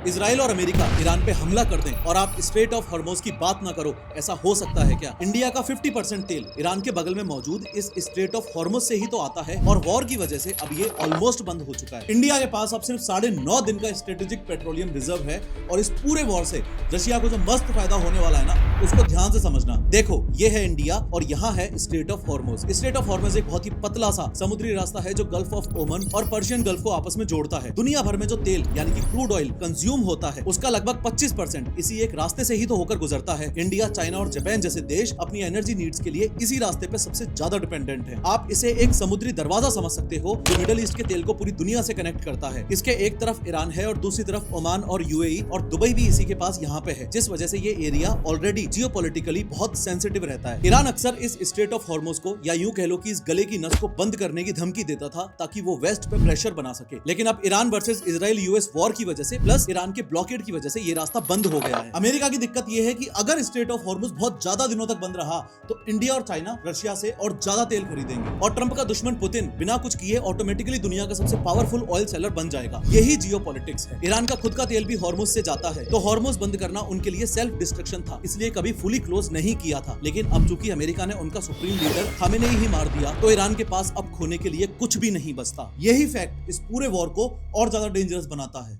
Israel और America Iran पे हमला कर दें और आप स्ट्रेट ऑफ हॉर्मोज की बात ना करो, ऐसा हो सकता है क्या? इंडिया का 50% तेल ईरान के बगल में मौजूद इस स्ट्रेट ऑफ हॉर्मोज से ही तो आता है और वॉर की वजह से अब ये ऑलमोस्ट बंद हो चुका है। इंडिया के पास अब सिर्फ 9.5 दिन का स्ट्रेटेजिक पेट्रोलियम रिजर्व है और इस पूरे वॉर से रशिया को जो मस्त फायदा होने वाला है ना, उसको ध्यान से समझना। देखो, ये है इंडिया और यहाँ है straight of Hormuz. Straight of Hormuz एक बहुत ही पतला सा समुद्री रास्ता है जो गल्फ ऑफ ओमन और पर्शियन गल्फ को आपस में जोड़ता है। दुनिया भर में जो तेल यानी कि क्रूड ऑयल कंज्यूम होता है, उसका लगभग 25% इसी एक रास्ते से ही तो होकर गुजरता है। इंडिया, चाइना और जापान जैसे देश अपनी एनर्जी नीड्स के लिए इसी रास्ते पे सबसे ज्यादा डिपेंडेंट है। आप इसे एक समुद्री दरवाजा समझ सकते हो जो मिडिल ईस्ट के तेल को पूरी दुनिया से कनेक्ट करता है। इसके एक तरफ ईरान है और दूसरी तरफ ओमान और यूएई और दुबई भी इसी के पास यहाँ पे है, जिस वजह से ये एरिया ऑलरेडी जियोपॉलिटिकली बहुत सेंसिटिव रहता है। ईरान अक्सर इस स्ट्रेट ऑफ हॉर्मोज को या यूं कह लो कि इस गले की नस को बंद करने की धमकी देता था ताकि वो वेस्ट पे प्रेशर बना सके। लेकिन अब Iran versus Israel US war की वजह से प्लस ईरान के ब्लॉकेड की वजह से ये रास्ता बंद हो गया है। अमेरिका की दिक्कत ये है कि अगर स्ट्रेट ऑफ हॉर्मोज बहुत ज्यादा दिनों तक बंद रहा तो इंडिया और चाइना रशिया से और ज्यादा तेल खरीदेंगे और ट्रंप का दुश्मन पुतिन बिना कुछ किए ऑटोमेटिकली दुनिया का सबसे पावरफुल ऑयल सेलर बन जाएगा। यही जियोपॉलिटिक्स है। ईरान का खुद का तेल भी हॉर्मोज से जाता है, तो हॉर्मोज बंद करना उनके लिए सेल्फ डिस्ट्रक्शन था, इसलिए कभी फुली क्लोज नहीं किया था। लेकिन अब चूंकि अमेरिका ने उनका सुप्रीम लीडर खामेनेई ही मार दिया, तो ईरान के पास अब खोने के लिए कुछ भी नहीं बचता। यही फैक्ट इस पूरे वॉर को और ज्यादा डेंजरस बनाता है।